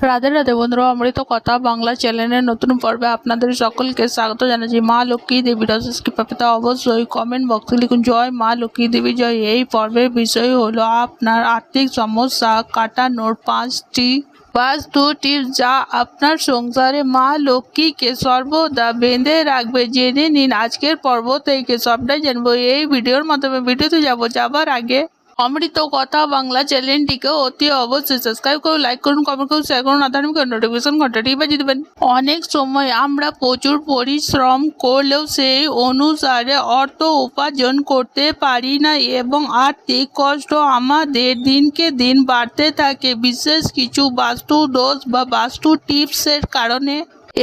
রাধে রাধে বন্ধুরা, অমৃত কথা বাংলা চ্যানেলের নতুন পর্বে আপনাদের সকলকে স্বাগত জানাচ্ছি। মা লক্ষ্মী দেবীর অশেষ কৃপা পেতে অবশ্যই কমেন্ট বক্সে লিখুন জয় মা লক্ষ্মী দেবী জয়। এই পর্বের বিষয় হলো আপনার আর্থিক সমস্যা কাটানোর 5টি বাস্তু টিপস, যা আপনার সংসারে মা লক্ষ্মীকে সর্বদা বেঁধে রাখবে। জেনে নিন আজকের পর্ব থেকে সবটাই জানবো এই ভিডিওর মাধ্যমে। ভিডিওতে যাবার আগে অমৃত কথা বাংলা চ্যানেলটিকে অতি অবশ্যই সাবস্ক্রাইব করুন, লাইক করুন, কমেন্ট করুন, শেয়ার করুন, আধারমিক নোটিফিকেশন ঘন্টাটি বাজিয়ে দেবেন। অনেক সময় আমরা প্রচুর পরিশ্রম করলেও সেই অনুসারে অর্থ উপার্জন করতে পারি না এবং আর্থিক কষ্ট আমাদের দিনকে দিন বাড়তে থাকে। বিশেষ কিছু বাস্তু দোষ বা বাস্তু টিপসের কারণে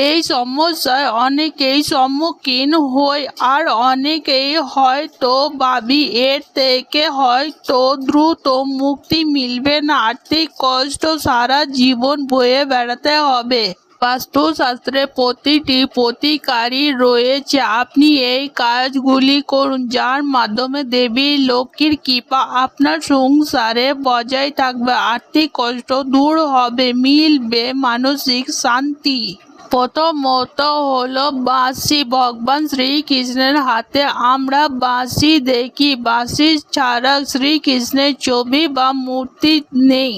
এই সমস্যায় অনেকেই সম্মুখীন হই, আর অনেকেই হয়তো ভাবি এর থেকে হয়তো দ্রুত মুক্তি মিলবে না, আর্থিক কষ্ট সারা জীবন বয়ে বেড়াতে হবে। বাস্তুশাস্ত্রে প্রতিটি প্রতিকারই রয়েছে। আপনি এই কাজগুলি করুন, যার মাধ্যমে দেবী লক্ষ্মীর কৃপা আপনার সংসারে বজায় থাকবে, আর্থিক কষ্ট দূর হবে, মিলবে মানসিক শান্তি। প্রথমত হলো বাঁশি। ভগবান শ্রীকৃষ্ণের হাতে আমরা বাঁশি দেখি। বাঁশি ছাড়া শ্রীকৃষ্ণের ছবি বা মূর্তি নেই।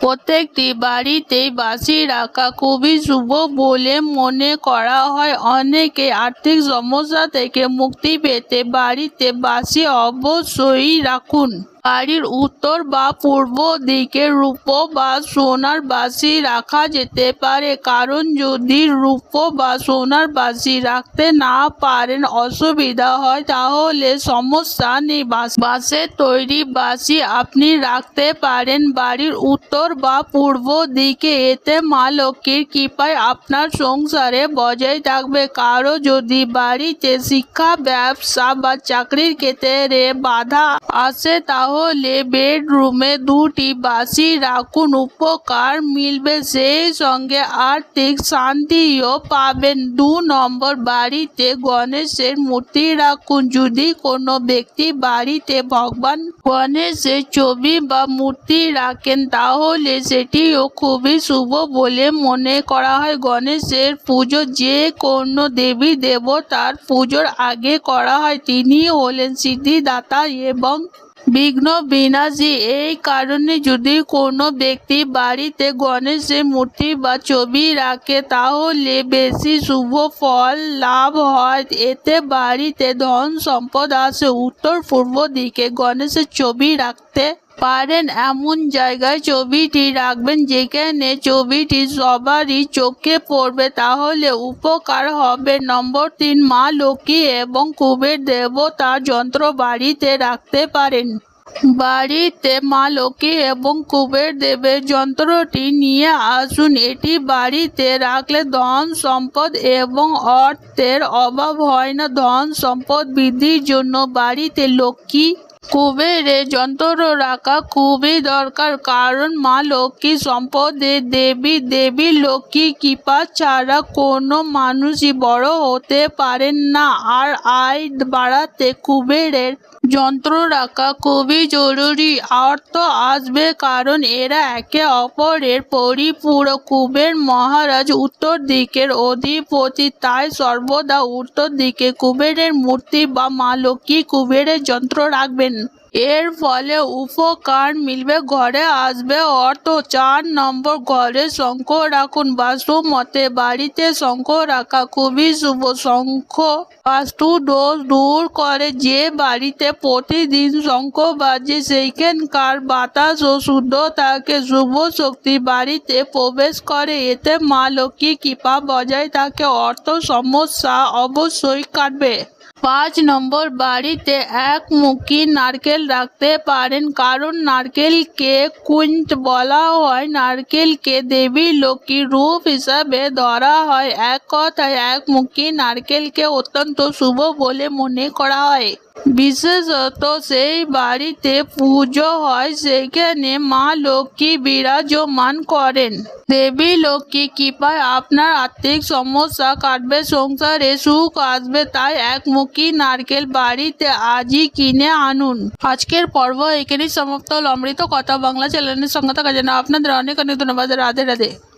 প্রত্যেকটি বাড়িতেই বাঁশি রাখা খুবই শুভ বলে মনে করা হয়। অনেকে আর্থিক সমস্যা থেকে মুক্তি পেতে বাড়িতে বাঁশি অবশ্যই রাখুন। বাড়ির উত্তর বা পূর্ব দিকে রূপো বা সোনার বাঁশি রাখা যেতে পারে, কারণ যদি রূপো বা সোনার বাঁশি রাখতে না পারেন, অসুবিধা হয়, তাহলে সমস্যা নেই। বাঁশের তৈরি বাঁশি আপনি রাখতে পারেন বাড়ির উত্তর বা পূর্ব দিকে। এতে মা লক্ষ্মীর কৃপায় আপনার সংসারে বজায় থাকবে। কারো যদি বাড়িতে শিক্ষা, ব্যবসা বা চাকরির ক্ষেত্রে বাধা আসে, তাহলে বেডরুমে 2টি বাঁশি রাখুন, উপকার মিলবে, সেই সঙ্গে আর্থিক শান্তিও পাবেন। 2 নম্বর, বাড়িতে গণেশের মূর্তি রাখুন। যদি কোনো ব্যক্তি বাড়িতে ভগবান গণেশের ছবি বা মূর্তি রাখেন, তাহলে সেটিও খুবই শুভ বলে মনে করা হয়। গণেশের পুজো যে কোনো দেবী দেবতার পুজোর আগে করা হয়। তিনি হলেন সিদ্ধিদাতা এবং বিঘ্ন বিনাশী। এই কারণে যদি কোনো ব্যক্তি বাড়িতে গণেশের মূর্তি বা ছবি রাখে, তাহলে বেশি শুভ ফল লাভ হয়। এতে বাড়িতে ধন সম্পদ আসে। উত্তর পূর্ব দিকে গণেশের ছবি রাখতে পারেন এমন জায়গায় ছবিটি রাখবেন যেখানে ছবিটি সবারই চোখে পড়বে, তাহলে উপকার হবে। নম্বর 3, মা লক্ষ্মী এবং কুবের দেবতার যন্ত্র বাড়িতে রাখতে পারেন। বাড়িতে মা লক্ষ্মী এবং কুবের দেবের যন্ত্রটি নিয়ে আসুন। এটি বাড়িতে রাখলে ধন সম্পদ এবং অর্থের অভাব হয় না। ধন সম্পদ বৃদ্ধির জন্য বাড়িতে লক্ষ্মী কুবেরের যন্ত্র রাখা খুবই দরকার, কারণ মা লক্ষ্মী সম্পদের দেবী। দেবী লক্ষ্মী কৃপা ছাড়া কোনো মানুষই বড় হতে পারেন না। আর আয় বাড়াতে কুবেরের যন্ত্র রাখা খুবই জরুরি। অর্থ আসবে কারণ এরা একে অপরের পরিপূরক। কুবের মহারাজ উত্তর দিকের অধিপতি, তাই সর্বদা উত্তর দিকে কুবেরের মূর্তি বা মা লক্ষ্মী কুবেরের যন্ত্র রাখবেন। এর ফলে উপকার মিলবে, ঘরে আসবে অর্থ। 4 নম্বর, ঘরে শঙ্খ রাখুন। বাস্তু মতে বাড়িতে শঙ্খ রাখা খুবই শুভ। শঙ্খ বাস্তু দোষ দূর করে। যে বাড়িতে প্রতিদিন শঙ্খ বাজে, সেইখানকার বাতাসও শুদ্ধ থাকে, শুভ শক্তি বাড়িতে প্রবেশ করে। এতে মা লক্ষ্মী কৃপা বজায় থাকে, অর্থ সমস্যা অবশ্যই কাটবে। 5 নম্বর, বাড়িতে একমুখী নারকেল রাখতে পারেন, কারণ নারকেলকে কুঞ্জ বলা হয়। নারকেলকে দেবী লক্ষ্মীর রূপ হিসাবে ধরা হয়। এক কথায় একমুখী নারকেলকে অত্যন্ত শুভ বলে মনে করা হয়। বিশেষত সেই বাড়িতে পুজো হয়, সেখানে মা লক্ষ্মী বিরাজমান করেন। দেবী লক্ষ্মী কৃপায় আপনার আর্থিক সমস্যা কাটবে, সংসারে সুখ আসবে। তাই একমুখী নারকেল বাড়িতে আজই কিনে আনুন। আজকের পর্ব এখানেই সমাপ্ত হল। অমৃত কথা বাংলা চ্যানেলের সঙ্গে থাকার জন্য আপনাদের অনেক অনেক ধন্যবাদ। রাধে রাধে।